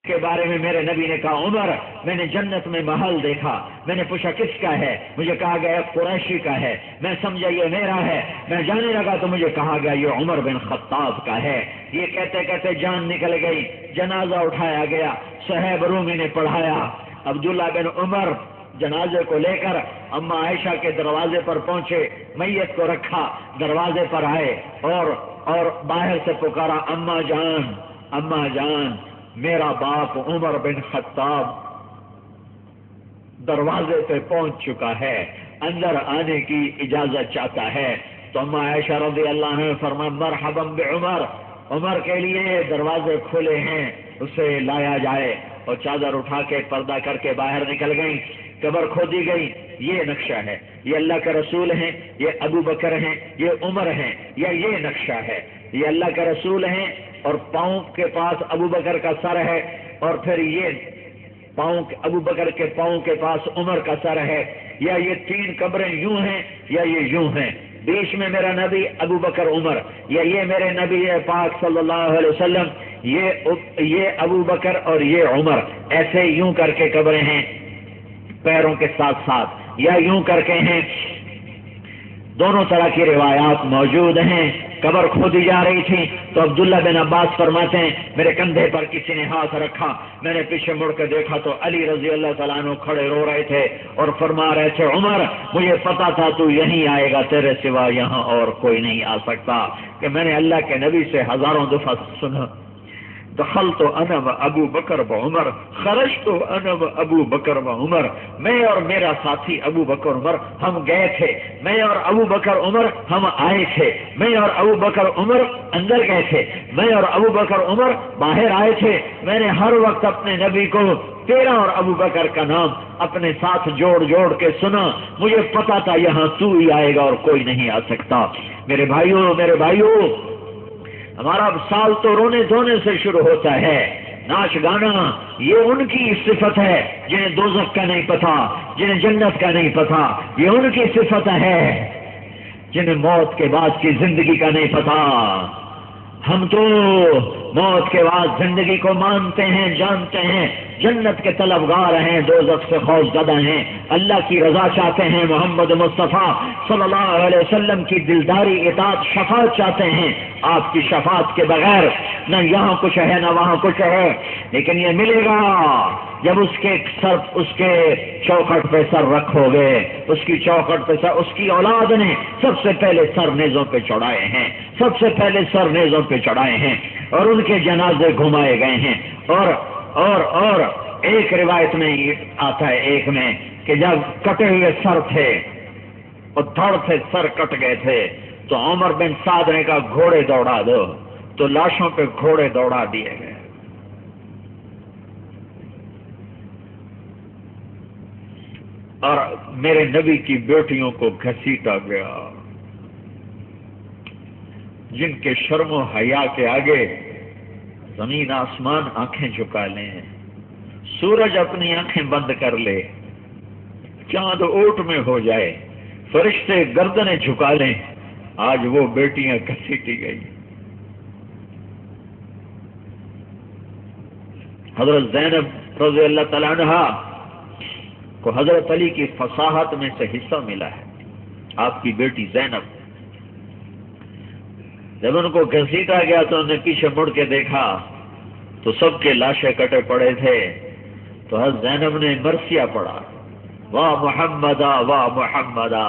کے بارے میں میرے نبی نے کہا عمر میں نے جنت میں محل دیکھا. میں نے پوچھا کس کا ہے؟ مجھے کہا گیا قریشی کا ہے. میں سمجھا یہ میرا ہے. میں جانے لگا تو مجھے کہا گیا یہ عمر بن خطاب کا ہے. یہ کہتے کہتے جان نکل گئی. جنازہ اٹھایا گیا. صہیب رومی نے پڑھایا. عبداللہ بن عمر جنازے کو لے کر اما عائشہ کے دروازے پر پہنچے. میت کو رکھا, دروازے پر آئے اور باہر سے پکارا اما جان, اما جان, میرا باپ عمر بن خطاب دروازے پہ پہنچ چکا ہے, اندر آنے کی اجازت چاہتا ہے. تو اما عائشہ رضی اللہ عنہ فرمایا مرحبا بعمر, عمر کے لیے دروازے کھلے ہیں, اسے لایا جائے. اور چادر اٹھا کے پردہ کر کے باہر نکل گئی. قبر کھودی گئی. یہ نقشہ ہے, یہ اللہ کے رسول ہیں, یہ ابو بکر ہیں, یہ عمر ہیں, یا یہ نقشہ ہے یہ اللہ کے رسول ہیں اور پاؤں کے پاس ابو بکر کا سر ہے, اور پھر یہ ابو بکر کے پاؤں کے پاس عمر کا سر ہے, یا یہ تین قبریں یوں ہیں یا یہ یوں ہیں, بیچ میں میرا نبی ابو بکر عمر, یا یہ میرے نبی پاک صلی اللہ علیہ وسلم, یہ ابو بکر اور یہ عمر, ایسے یوں کر کے قبریں ہیں پیروں کے ساتھ ساتھ, یا یوں کر کے ہیں. دونوں طرح کی روایات موجود ہیں. قبر کھودی جا رہی تھی تو عبداللہ بن عباس فرماتے ہیں میرے کندھے پر کسی نے ہاتھ رکھا. میں نے پیچھے مڑ کے دیکھا تو علی رضی اللہ تعالیٰ عنہ کھڑے رو رہے تھے اور فرما رہے تھے عمر مجھے پتا تھا تو یہیں آئے گا, تیرے سوا یہاں اور کوئی نہیں آ سکتا. کہ میں نے اللہ کے نبی سے ہزاروں دفعہ سنا دخلت انا و ابو بکر و عمر, خرجت انا و ابو بکر و عمر, میں اور میرا ساتھی ابو بکر عمر ہم گئے تھے, میں اور ابو بکر عمر ہم آئے تھے, میں اور ابو بکر عمر اندر گئے تھے, میں اور ابو بکر عمر باہر آئے تھے. میں نے ہر وقت اپنے نبی کو تیرا اور ابو بکر کا نام اپنے ساتھ جوڑ جوڑ کے سنا. مجھے پتا تھا یہاں تو ہی آئے گا اور کوئی نہیں آ سکتا. میرے بھائیوں ہمارا سال تو رونے دھونے سے شروع ہوتا ہے, ناچ گانا یہ ان کی صفت ہے جنہیں دوزخ کا نہیں پتا, جنہیں جنت کا نہیں پتا. یہ ان کی صفت ہے جنہیں موت کے بعد کی زندگی کا نہیں پتا. ہم تو موت کے بعد زندگی کو مانتے ہیں, جانتے ہیں, جنت کے طلبگار ہیں, دوزخ سے خوف زدہ ہیں, اللہ کی رضا چاہتے ہیں, محمد مصطفیٰ صلی اللہ علیہ وسلم کی دلداری اطاعت شفاعت چاہتے ہیں. آپ کی شفاعت کے بغیر نہ یہاں کچھ ہے نہ وہاں کچھ ہے, لیکن یہ ملے گا جب اس کے چوکھٹ پہ سر رکھو گے. اس کی چوکھٹ پہ سر, اس کی اولاد نے سب سے پہلے سر نیزوں پہ چڑھائے ہیں, سب سے پہلے سر نیزوں پہ چڑھائے ہیں اور ان کے جنازے گھمائے گئے ہیں. اور ایک روایت میں آتا ہے ایک میں کہ جب کٹے ہوئے سر تھے اور دھڑ سے سر کٹ گئے تھے تو عمر بن سعد نے کہا گھوڑے دوڑا دو, تو لاشوں پہ گھوڑے دوڑا دیے گئے. اور میرے نبی کی بیٹیوں کو گھسیٹا گیا جن کے شرم و حیا کے آگے زمین آسمان آنکھیں جھکا لیں, سورج اپنی آنکھیں بند کر لے, چاند اوٹ میں ہو جائے, فرشتے گردنیں جھکا لیں, آج وہ بیٹیاں گھسیٹی گئی. حضرت زینب رضی اللہ تعالیٰ عنہا کو حضرت علی کی فصاحت میں سے حصہ ملا ہے. آپ کی بیٹی زینب جب ان کو گھسیٹا گیا تو انہوں نے پیچھے مڑ کے دیکھا تو سب کے لاشیں کٹے پڑے تھے. تو حضرت زینب نے مرثیہ پڑھا, واہ محمدا واہ محمدا,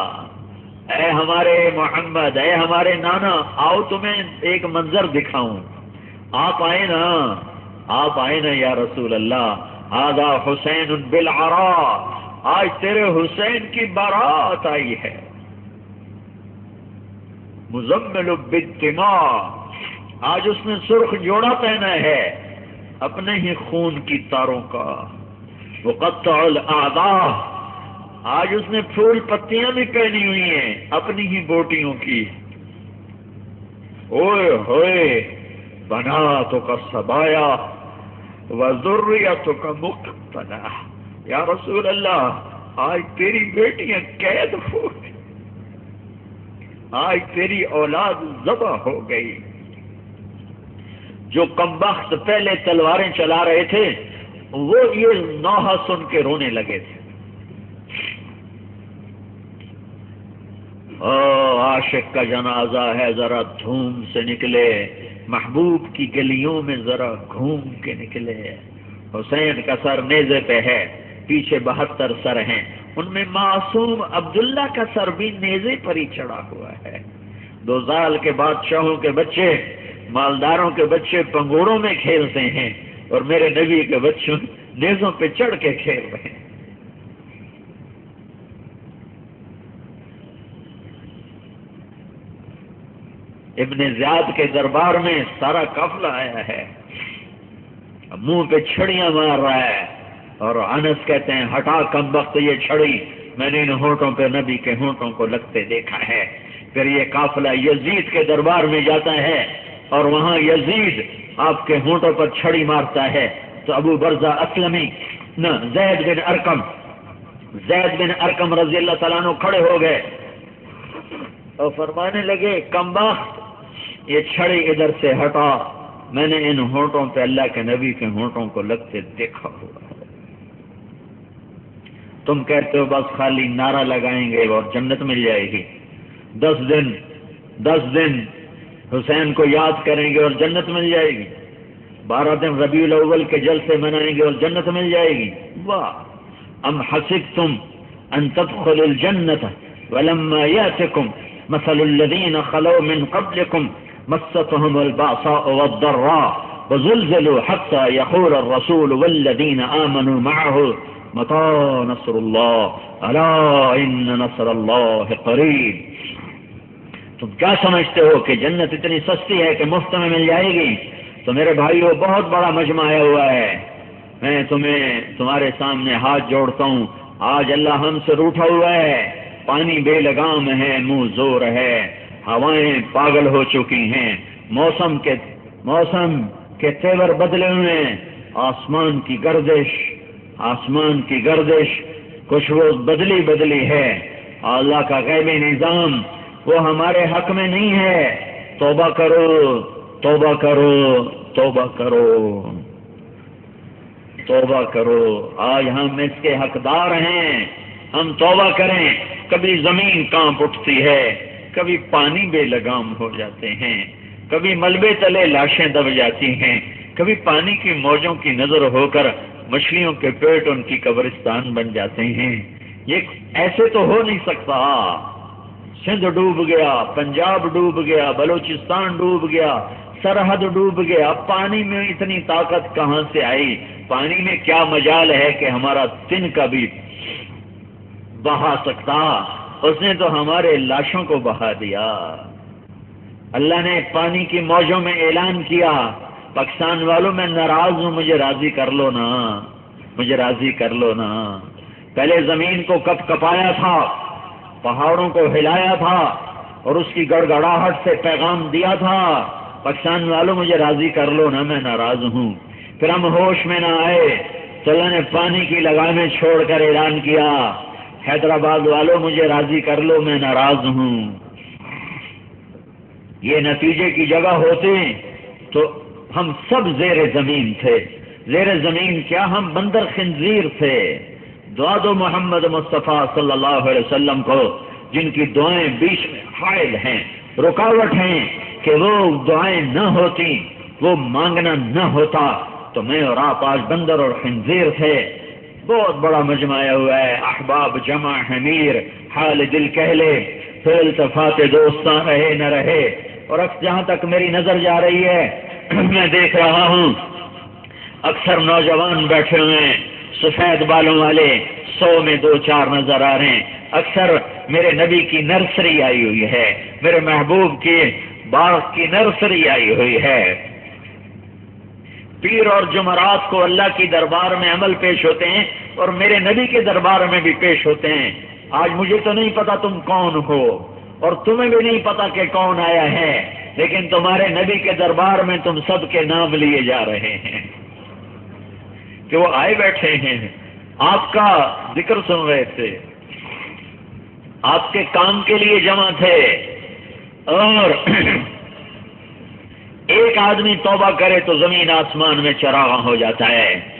اے ہمارے محمد, اے ہمارے نانا, آؤ تمہیں ایک منظر دکھاؤں. آپ آئے نا یا رسول اللہ. ھذا حسین بالعراء, آج تیرے حسین کی بارات آئی ہے. مزمل بالدماء, آج اس نے سرخ جوڑا پہنا ہے اپنے ہی خون کی تاروں کا. مقطع الاعضاء, آج اس نے پھول پتیاں بھی پہنی ہوئی ہیں اپنی ہی بوٹیوں کی. اوئے ہوئے بناتک سبایا وذریتک مقتلا, یا رسول اللہ آج تیری بیٹیاں قید ہو گئی, آج تیری اولاد ذبح ہو گئی. جو کمبخت پہلے تلواریں چلا رہے تھے وہ یہ نوحہ سن کے رونے لگے تھے. عاشق کا جنازہ ہے ذرا دھوم سے نکلے، محبوب کی گلیوں میں ذرا گھوم کے نکلے. حسین کا سر نیزے پہ ہے، پیچھے 72 سر ہیں، ان میں معصوم عبداللہ کا سر بھی نیزے پر ہی چڑھا ہوا ہے. 2 سال کے بادشاہوں کے بچے، مالداروں کے بچے پنگوڑوں میں کھیلتے ہیں اور میرے نبی کے بچوں نیزوں پہ چڑھ کے کھیل رہے ہیں. ابن زیاد کے دربار میں سارا قافلہ آیا ہے، منہ پہ چھڑیاں مار رہا ہے، اور انس کہتے ہیں ہٹا کمبخت یہ چھڑی، میں نے ان ہونٹوں پہ نبی کے ہونٹوں کو لگتے دیکھا ہے. پھر یہ قافلہ یزید کے دربار میں جاتا ہے اور وہاں یزید آپ کے ہونٹوں پر چھڑی مارتا ہے تو ابو برزہ اسلمی زید بن ارقم رضی اللہ تعالیٰ عنہ کھڑے ہو گئے اور فرمانے لگے کمبخت یہ چھڑی ادھر سے ہٹا، میں نے ان ہونٹوں پہ اللہ کے نبی کے ہونٹوں کو لگتے دیکھا ہوا ہے. تم کہتے ہو بس خالی نعرہ لگائیں گے اور جنت مل جائے گی. 10 دن حسین کو یاد کریں گے اور جنت مل جائے گی. 12 دن ربیع الاول کے جلسے منائیں گے اور جنت مل جائے گی. واہ! ام حسبتم ان تدخلوا الجنة ولما يأتكم مثل الذين خلوا من قبلكم مستهم البأساء والضراء وزلزلوا حتى يقول الرسول والذين آمنوا معه متى نصر الله الا ان نصر الله قریب. تم کیا سمجھتے ہو کہ جنت اتنی سستی ہے کہ مفت میں مل جائے گی؟ تو میرے بھائیو بہت بڑا مجمع آیا ہوا ہے، میں تمہارے سامنے ہاتھ جوڑتا ہوں. آج اللہ ہم سے روٹھا ہوا ہے، پانی بے لگام ہے، منہ زور ہے، ہوائیں پاگل ہو چکی ہیں، موسم کے تیور بدلے ہوئے ہیں، آسمان کی گردش کچھ وہ بدلی ہے. اللہ کا غیبی نظام وہ ہمارے حق میں نہیں ہے. توبہ کرو، توبہ کرو، توبہ کرو، توبہ کرو. آج ہم اس کے حقدار ہیں، ہم توبہ کریں. کبھی زمین کانپ اٹھتی ہے، کبھی پانی بے لگام ہو جاتے ہیں، کبھی ملبے تلے لاشیں دب جاتی ہیں، کبھی پانی کی موجوں کی نظر ہو کر مچھلیوں کے پیٹ ان کی قبرستان بن جاتے ہیں. یہ ایسے تو ہو نہیں سکتا. سندھ ڈوب گیا، پنجاب ڈوب گیا، بلوچستان ڈوب گیا، سرحد ڈوب گیا. پانی میں اتنی طاقت کہاں سے آئی؟ پانی میں کیا مجال ہے کہ ہمارا تن کا بھی بہا سکتا؟ اس نے تو ہمارے لاشوں کو بہا دیا. اللہ نے پانی کی موجوں میں اعلان کیا پاکستان والوں میں ناراض ہوں، مجھے راضی کر لو نا، مجھے راضی کر لو نا. پہلے زمین کو کپ کپایا تھا، پہاڑوں کو ہلایا تھا اور اس کی گڑگڑاہٹ سے پیغام دیا تھا پاکستان والوں مجھے راضی کر لو نا، میں ناراض ہوں. پھر ہم ہوش میں نہ آئے تو اللہ نے پانی کی لگامیں چھوڑ کر اعلان کیا حیدرآباد والوں مجھے راضی کر لو، میں ناراض ہوں. یہ نتیجے کی جگہ ہوتے تو ہم سب زیر زمین تھے. زیر زمین کیا، ہم بندر خنزیر تھے. دعا دو محمد مصطفیٰ صلی اللہ علیہ وسلم کو، جن کی دعائیں بیچ میں حائل ہیں، رکاوٹ ہیں، کہ وہ دعائیں نہ ہوتی، وہ مانگنا نہ ہوتا تو میں اور آپ آج بندر اور خنزیر تھے. بہت بڑا مجمع آیا ہوا ہے، احباب جمع حمیر، حال دل کہہ لے، پھر التفات دوستاں رہے نہ رہے. اور اب جہاں تک میری نظر جا رہی ہے میں دیکھ رہا ہوں اکثر نوجوان بیٹھے ہوئے ہیں، سفید بالوں والے 100 میں 2-4 نظر آ رہے ہیں. اکثر میرے نبی کی نرسری آئی ہوئی ہے، میرے محبوب کی باغ کی نرسری آئی ہوئی ہے. پیر اور جمعرات کو اللہ کی دربار میں عمل پیش ہوتے ہیں اور میرے نبی کے دربار میں بھی پیش ہوتے ہیں. آج مجھے تو نہیں پتا تم کون ہو اور تمہیں بھی نہیں پتا کہ کون آیا ہے، لیکن تمہارے نبی کے دربار میں تم سب کے نام لیے جا رہے ہیں کہ وہ آئے بیٹھے ہیں، آپ کا ذکر سن رہے تھے، آپ کے کام کے لیے جمع تھے. اور ایک آدمی توبہ کرے تو زمین آسمان میں چراغاں ہو جاتا ہے.